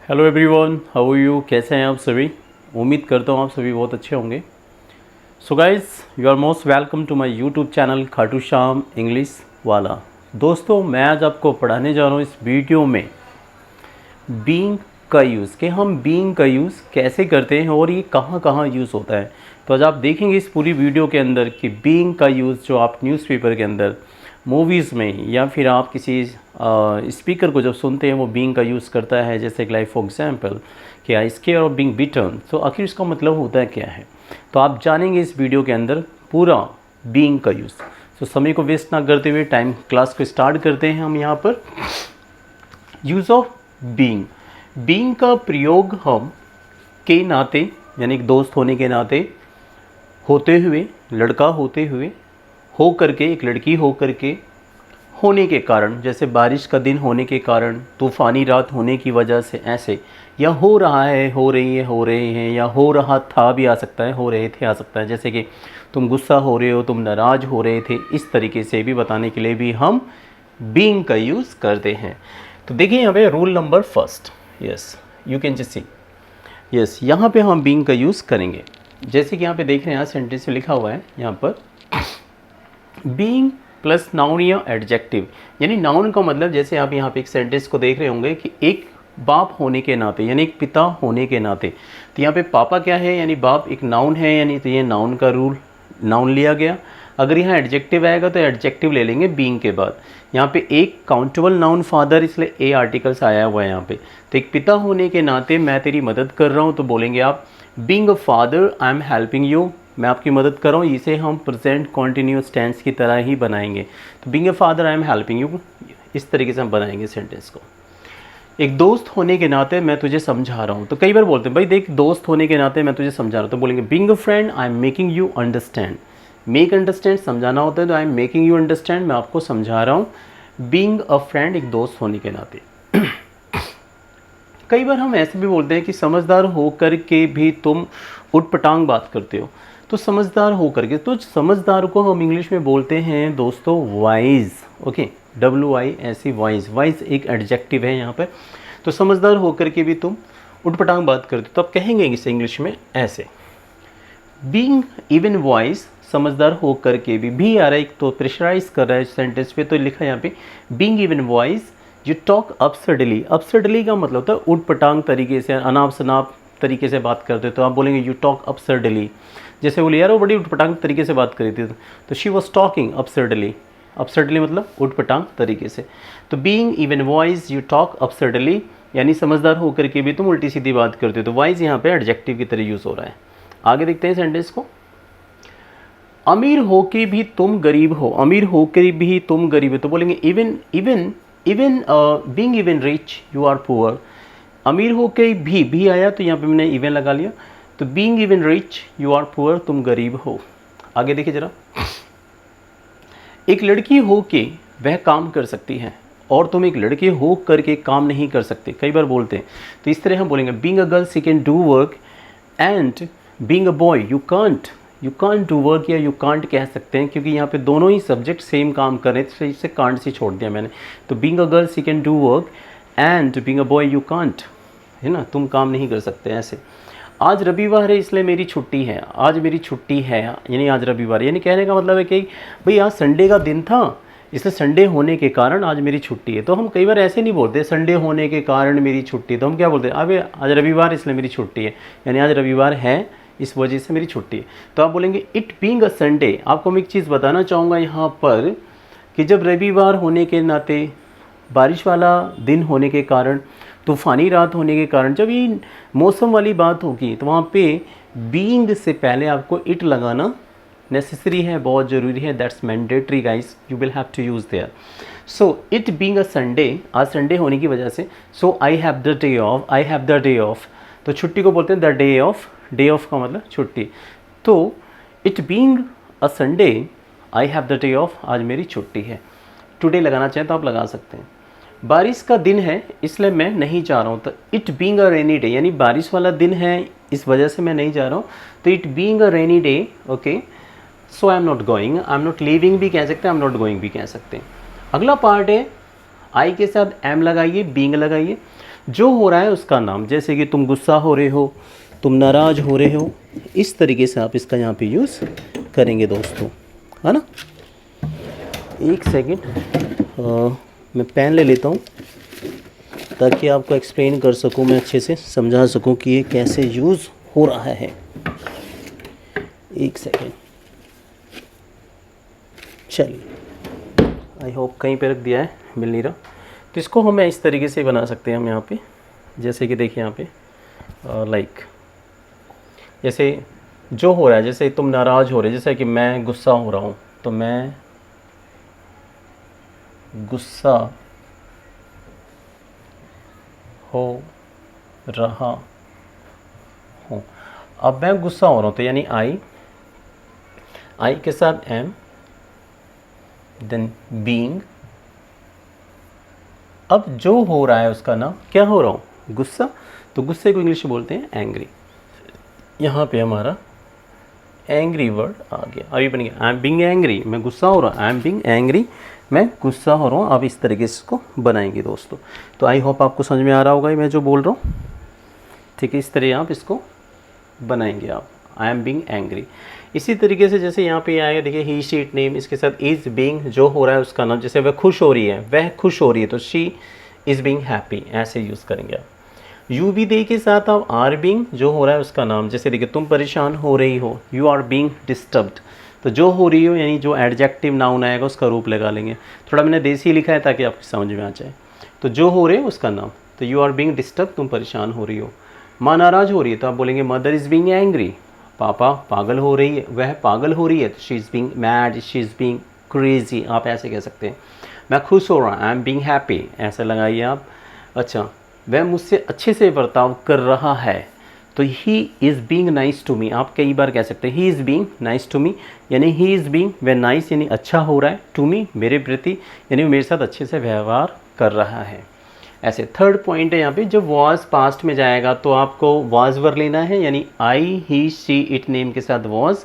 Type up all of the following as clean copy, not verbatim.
Hello everyone, how are you? कैसे हैं आप सभी? उम्मीद करता हूँ आप सभी बहुत अच्छे होंगे। So guys, you are most welcome to my YouTube channel Khatu Shyam English वाला। दोस्तों, मैं आज आपको पढ़ाने जा रहा हूँ इस वीडियो में बीइंग का यूज़, कि हम बीइंग का यूज़ कैसे करते हैं और ये कहाँ कहाँ यूज़ होता है। तो आज आप देखेंगे इस पूरी वीडियो के अंदर कि बीइंग का यूज़ जो आप न्यूज़पेपर के अंदर, मूवीज़ में, या फिर आप किसी स्पीकर को जब सुनते हैं वो बीइंग का यूज़ करता है, जैसे कि लाइक फॉर एग्जांपल कि आई स्केयर ऑफ बीइंग बिटन, तो आखिर इसका मतलब होता है क्या है। तो आप जानेंगे इस वीडियो के अंदर पूरा बीइंग का यूज़। तो समय को वेस्ट ना करते हुए टाइम क्लास को स्टार्ट करते हैं हम यहाँ पर। यूज़ ऑफ बीइंग, बीइंग का प्रयोग हम के नाते, यानी एक दोस्त होने के नाते, होते हुए, लड़का होते हुए, हो करके, एक लड़की हो करके, होने के कारण, जैसे बारिश का दिन होने के कारण, तूफ़ानी रात होने की वजह से, ऐसे, या हो रहा है, हो रही है, हो रहे हैं, या हो रहा था भी आ सकता है, हो रहे थे आ सकता है। जैसे कि तुम गुस्सा हो रहे हो, तुम नाराज़ हो रहे थे, इस तरीके से भी बताने के लिए भी हम बीइंग का यूज़ करते हैं। तो देखिए यहाँ पे rule number first, yes you can just see, yes यहाँ पे हम बीइंग का यूज़ करेंगे। जैसे कि यहाँ पे देख रहे हैं, यहाँ सेंटेंस में लिखा हुआ है यहाँ पर बीइंग प्लस नाउन या एडजेक्टिव, यानी नाउन का मतलब, जैसे आप यहाँ पे एक सेंटेंस को देख रहे होंगे कि एक बाप होने के नाते, यानी एक पिता होने के नाते, तो यहाँ पे पापा क्या है, यानी बाप एक नाउन है, यानी तो ये नाउन का रूल, नाउन लिया गया। अगर यहाँ एडजेक्टिव आएगा तो एडजेक्टिव ले लेंगे बीइंग के बाद। यहाँ पे एक काउंटेबल नाउन फादर, इसलिए ए आर्टिकल्स आया हुआ है यहाँ पे। तो एक पिता होने के नाते मैं तेरी मदद कर रहा हूँ, तो बोलेंगे आप being a father I am helping you, मैं आपकी मदद कर रहा हूँ। इसे हम प्रेजेंट कॉन्टिन्यूस टेंस की तरह ही बनाएंगे। तो being a father I am helping you, इस तरीके से हम बनाएंगे सेंटेंस को। एक दोस्त होने के नाते मैं तुझे समझा रहा हूँ, तो कई बार बोलते हैं भाई देख, दोस्त होने के नाते मैं तुझे समझा रहा हूँ, तो बोलेंगे being a friend I am making you understand. Make understand समझाना होता है, तो I am making you understand, मैं आपको समझा रहा हूँ। बीइंग अ फ्रेंड, एक दोस्त होने के नाते। कई बार हम ऐसे भी बोलते हैं कि समझदार होकर के भी तुम उटपटांग बात करते हो। तो समझदार होकर के, तो समझदार को हम इंग्लिश में बोलते हैं दोस्तों wise, okay, WISE, wise. Wise एक एडजेक्टिव है यहाँ पर। तो समझदार होकर के भी तुम उटपटांग बात करते हो, तो आप कहेंगे इसे इंग्लिश में ऐसे, बीइंग इवन वाइज, समझदार होकर के भी आ रहा है, एक तो प्रेशराइज कर रहा है सेंटेंस पे, तो लिखा है यहाँ पे being even wise you talk absurdly. Absurdly का मतलब होता है उटपटांग तरीके से, अनाप शनाप तरीके से बात करते, तो आप बोलेंगे यू टॉक अपसर्डली। जैसे बोले यार वो बड़ी उटपटांग तरीके से बात करी थी, तो she was talking absurdly. Absurdly मतलब उटपटांग तरीके से। तो being even wise you talk absurdly, यानी समझदार होकर के भी तुम उल्टी सीधी बात करते हो। तो वाइज यहाँ पे एडजेक्टिव की तरह यूज़ हो रहा है। आगे देखते हैं सेंटेंस को। अमीर होके भी तुम गरीब हो, अमीर होकर भी तुम गरीब हो, तो बोलेंगे even even even being even rich you are poor. अमीर होके भी आया, तो यहाँ पे मैंने इवन लगा लिया। तो being even rich you are poor, तुम गरीब हो। आगे देखिए जरा, एक लड़की हो के वह काम कर सकती है और तुम एक लड़के हो करके काम नहीं कर सकते, कई बार बोलते हैं। तो इस तरह हम बोलेंगे being a girl she can do work and being a boy you can't do work, या यू कांट कह सकते हैं, क्योंकि यहाँ पे दोनों ही सब्जेक्ट सेम काम कर रहे थे, तो इससे कांट से छोड़ दिया मैंने। तो being a girl she can do work and being a boy you can't, है ना, तुम काम नहीं कर सकते ऐसे। आज रविवार है इसलिए मेरी छुट्टी है, आज मेरी छुट्टी है, यानी आज रविवार, यानी कहने का मतलब है कि भाई आज संडे का दिन था, इसलिए संडे होने के कारण आज मेरी छुट्टी है। तो हम कई बार ऐसे नहीं बोलते संडे होने के कारण मेरी छुट्टी, तो हम क्या बोलते हैं, अबे आज रविवार इसलिए मेरी छुट्टी है, यानी आज रविवार है इस वजह से मेरी छुट्टी है। तो आप बोलेंगे इट बीइंग अ संडे। आपको मैं एक चीज़ बताना चाहूँगा यहाँ पर कि जब रविवार होने के नाते, बारिश वाला दिन होने के कारण, तूफ़ानी रात होने के कारण, जब ये मौसम वाली बात होगी, तो वहाँ पे बीइंग से पहले आपको इट लगाना नेसेसरी है, बहुत ज़रूरी है। That's mandatory guys, you will have to use there. So it being a Sunday, आज संडे होने की वजह से, so I have the day off, I have the day off, तो छुट्टी को बोलते हैं the day off. Day off का मतलब छुट्टी। तो it being a Sunday I have the day off, आज मेरी छुट्टी है। टुडे लगाना चाहें तो आप लगा सकते हैं। बारिश का दिन है इसलिए मैं नहीं जा रहा हूँ, तो it being a rainy day, यानी बारिश वाला दिन है इस वजह से मैं नहीं जा रहा हूँ, तो it being a rainy day, okay, so I am not going, I am not leaving भी कह सकते हैं, आई एम नॉट गोइंग भी कह सकते हैं। अगला पार्ट है आई के साथ एम लगाइए, बीइंग लगाइए। जो हो रहा है उसका नाम, जैसे कि तुम गुस्सा हो रहे हो, तुम नाराज़ हो रहे हो, इस तरीके से आप इसका यहाँ पे यूज़ करेंगे दोस्तों, है ना। एक सेकेंड, मैं पेन ले लेता हूँ ताकि आपको एक्सप्लेन कर सकूँ, मैं अच्छे से समझा सकूँ कि ये कैसे यूज़ हो रहा है। एक सेकेंड, चलिए, आई होप कहीं पे रख दिया है, मिल नहीं रहा। तो इसको हम इस तरीके से बना सकते हैं हम यहाँ पे, जैसे कि देखिए यहाँ पे लाइक जैसे जो हो रहा है, जैसे तुम नाराज़ हो रहे, जैसे कि मैं गुस्सा हो रहा हूँ, तो मैं गुस्सा हो रहा हूँ। अब मैं गुस्सा हो रहा हूँ तो यानी आई के साथ एम, देन बीइंग। अब जो हो रहा है उसका नाम, क्या हो रहा हूँ, गुस्सा, तो गुस्से को इंग्लिश में बोलते हैं एंग्री। यहाँ पे हमारा एंग्री वर्ड आ गया। अभी बन गया आई एम बीइंग एंग्री, मैं गुस्सा हो रहा हूँ, आई एम बीइंग एंग्री, मैं गुस्सा हो रहा हूँ। आप इस तरीके से इसको बनाएंगे दोस्तों। तो आई होप आपको समझ में आ रहा होगा मैं जो बोल रहा हूँ, ठीक है। इस तरह आप इसको बनाएंगे आप, आई एम बीइंग एंग्री। इसी तरीके से जैसे यहाँ पे आएगा, देखिए ही शी इट नेम, इसके साथ इज बीइंग, जो हो रहा है उसका नाम, जैसे वह खुश हो रही है, वह खुश हो रही है, तो शी इज़ बीइंग हैप्पी, ऐसे यूज़ करेंगे आप। यू भी दे के साथ आप आर बीइंग, जो हो रहा है उसका नाम, जैसे देखिए तुम परेशान हो रही हो, यू आर बीइंग डिस्टर्ब्ड, तो जो हो रही हो यानी जो एडजेक्टिव नाउन आएगा उसका रूप लगा लेंगे। थोड़ा मैंने देसी लिखा है ताकि आपको समझ में आ जाए। तो जो हो रहे हो उसका नाम, तो यू आर बीइंग डिस्टर्ब, तुम परेशान हो रही हो। माँ नाराज़ हो रही है तो आप बोलेंगे मदर इज़ बीइंग एंग्री, पापा पागल हो रही है, वह पागल हो रही है, तो she is being mad, she is being crazy, आप ऐसे कह सकते हैं। मैं खुश हो रहा हूँ, आई एम बीइंग हैप्पी, ऐसा लगाइए आप। अच्छा, वह मुझसे अच्छे से बर्ताव कर रहा है, तो he is being nice to me, आप कई बार कह सकते हैं he is being nice to me, यानी he is being way nice, यानी अच्छा हो रहा है, टू मी मेरे प्रति, यानी मेरे साथ अच्छे से व्यवहार कर रहा है। ऐसे थर्ड पॉइंट है यहाँ पे, जब वॉज पास्ट में जाएगा तो आपको वॉज वर्ब लेना है, यानी आई ही शी इट नेम के साथ वॉज,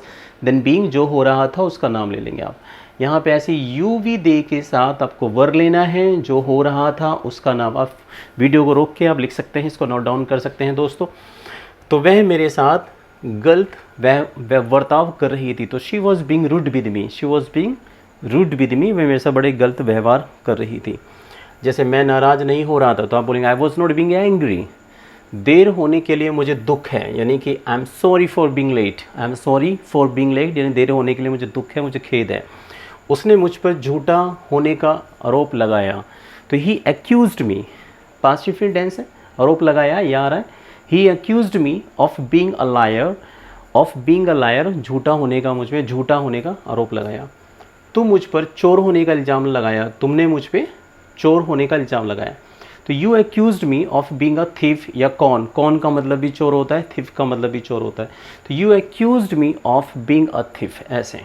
देन बीइंग, जो हो रहा था उसका नाम ले लेंगे आप। यहाँ पे ऐसे यू वी दे के साथ आपको वर्ब लेना है, जो हो रहा था उसका नाम। आप वीडियो को रोक के आप लिख सकते हैं, इसको नोट डाउन कर सकते हैं दोस्तों। तो वह मेरे साथ गलत वह बर्ताव कर रही थी, तो she was being rude with me, she was being rude with me, वह मेरे साथ बड़े गलत व्यवहार कर रही थी। जैसे मैं नाराज़ नहीं हो रहा था तो आप बोलेंगे I was not being angry, देर होने के लिए मुझे दुख है, यानी कि I am sorry for being late, I am sorry for being late, यानी देर होने के लिए मुझे दुख है, मुझे खेद है। उसने मुझ पर झूठा होने का आरोप लगाया, तो he accused me, past infinite tense है, आरोप लगाया ये आ रहा है, he accused me of being a liar, of being a liar, झूठा होने का, मुझ में झूठा होने का आरोप लगाया। तुम मुझ पर चोर होने का इल्ज़ाम लगाया, तुमने मुझ पर चोर होने का इल्ज़ाम लगाया। तो you accused me of being a thief, या कौन का मतलब भी चोर होता है, थीफ का मतलब भी चोर होता है। तो you accused me of being a thief, ऐसे।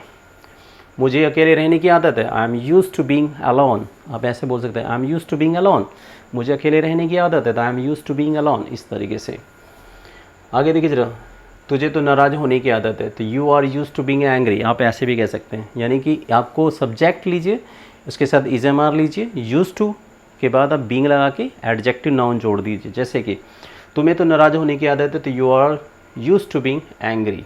मुझे अकेले रहने की आदत है, I am used to being alone, आप ऐसे बोल सकते हैं I am used to being alone, मुझे अकेले रहने की आदत है, तो I am used to being alone, इस तरीके से। आगे देखिए जरा, तुझे तो नाराज़ होने की आदत है, तो you are used to being angry, आप ऐसे भी कह सकते हैं। यानी कि आपको सब्जेक्ट लीजिए, उसके साथ इज़-एम-आर लीजिए, यूज्ड टू के बाद आप बीइंग लगा के एडजेक्टिव नाउन जोड़ दीजिए। जैसे कि तुम्हें तो नाराज़ होने की आदत है, तो you are used to being angry.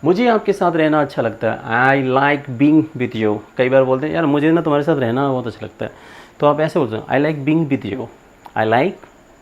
मुझे आपके साथ रहना अच्छा लगता है, I like being with you, कई बार बोलते हैं यार मुझे ना तुम्हारे साथ रहना बहुत अच्छा लगता है, तो आप ऐसे बोलते हैं आई like being with you, I like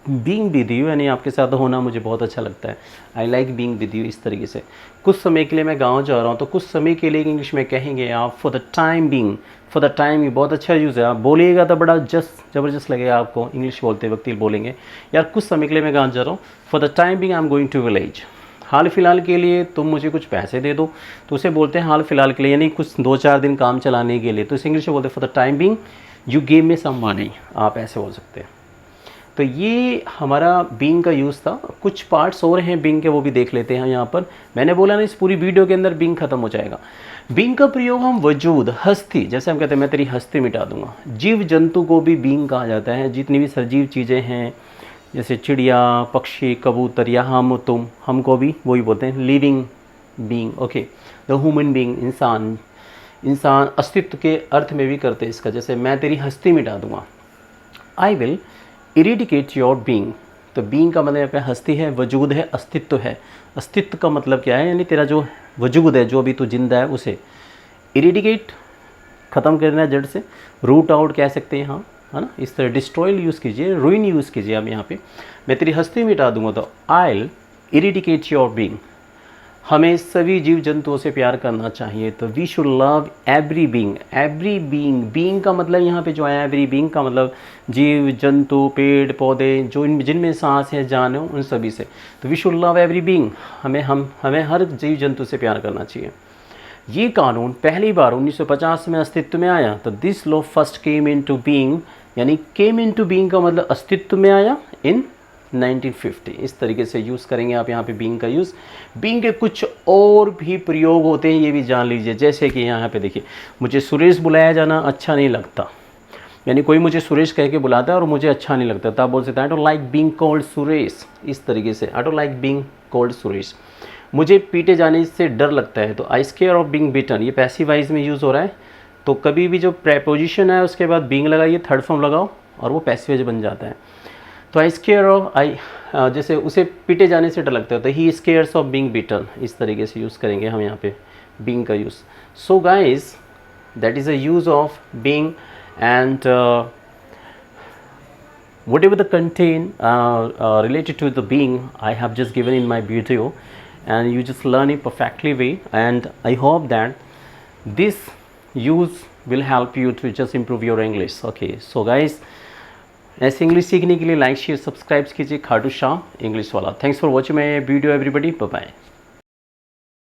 being with you, यानी आपके साथ होना मुझे बहुत अच्छा लगता है, I like being with you, इस तरीके से। कुछ समय के लिए मैं गाँव जा रहा हूँ, तो कुछ समय के लिए इंग्लिश में कहेंगे आप for the time being, for the time, ये बहुत अच्छा यूज़ है, आप बोलिएगा तो बड़ा ज़बरदस्त लगेगा आपको, इंग्लिश बोलते वक्त बोलेंगे यार कुछ समय के लिए मैं गाँव जा रहा हूँ, for the time being I am going to village, हाल फिलहाल के लिए तुम मुझे कुछ पैसे दे दो, तो उसे बोलते हैं हाल फिलहाल के लिए, यानी कुछ 2-4 दिन काम चलाने के लिए, तो इसे इंग्लिश में बोलते हैं for the time being you give me some money, आप ऐसे बोल सकते हैं। तो ये हमारा बीइंग का यूज़ था। कुछ पार्ट्स और हैं बीइंग के, वो भी देख लेते हैं यहाँ पर। मैंने बोला ना इस पूरी वीडियो के अंदर बीइंग खत्म हो जाएगा। बीइंग का प्रयोग हम वजूद, हस्ती, जैसे हम कहते हैं मैं तेरी हस्ती मिटा दूंगा, जीव जंतु को भी बीइंग कहा जाता है। जितनी भी सजीव चीज़ें हैं जैसे चिड़िया, पक्षी, कबूतर या हम तुम, हमको भी वही बोलते हैं living being. Okay, the human being, इंसान अस्तित्व के अर्थ में भी करते हैं इसका। जैसे मैं तेरी हस्ती मिटा दूंगा, आई विल इरिडिकेट योर बीइंग। तो बीइंग का मतलब यहाँ पे हस्ती है, वजूद है, अस्तित्व है। अस्तित्व का मतलब क्या है, यानी तेरा जो वजूद है, जो भी तू जिंदा है, उसे इरिडिकेट ख़त्म करना है जड़ से, रूट आउट कह सकते हैं यहाँ, है ना। इस तरह डिस्ट्रॉय यूज़ कीजिए, रूइन यूज़ कीजिए। अब यहाँ पे मैं तेरी हस्ती मिटा दूंगा, तो आइल इरिडिकेट योर बीइंग। हमें सभी जीव जंतुओं से प्यार करना चाहिए। तो we should love every being. Every being, being का मतलब यहाँ पे जो है, एवरी बीइंग का मतलब जीव जंतु, पेड़ पौधे, जो जिनमें सांस है, जान है, उन सभी से। तो we should love every being. हमें हर जीव जंतु से प्यार करना चाहिए। ये कानून पहली बार 1950 में अस्तित्व में आया। तो this law first came into being, यानी केम इनटू बीइंग का मतलब अस्तित्व में आया इन 1950। इस तरीके से यूज़ करेंगे आप यहाँ पे बीइंग का यूज़। बीइंग के कुछ और भी प्रयोग होते हैं, ये भी जान लीजिए। जैसे कि यहाँ पे देखिए, मुझे सुरेश बुलाया जाना अच्छा नहीं लगता, यानी कोई मुझे सुरेश कह के बुलाता है और मुझे अच्छा नहीं लगता, तो आप बोल सकते हैं I don't like being called Suresh. इस तरीके से I don't like being called Suresh. मुझे पीटे जाने से डर लगता है, तो I square of being beaten. ये पैसिव वाइज में यूज़ हो रहा है। तो कभी भी जो प्रेपोजिशन है उसके बाद बीइंग लगाइए, थर्ड फॉर्म लगाओ और वो पैसिव वाइज बन जाता है। तो आई स्केयर ऑफ, जैसे उसे पीटे जाने से डर लगता है, तो ही स्केयर्स ऑफ बीइंग बीटन। इस तरीके से यूज़ करेंगे हम यहाँ पे बीइंग का use. So guys, that is a use of being and whatever the content related to the being I have just given in my video, and you just learn it perfectly way, and I hope that this use will help you to just improve your English. Okay, so guys, ऐसे English सीखने के लिए like share subscribe कीजिए Khatu Shyam English वाला। Thanks for watching my video everybody, bye bye.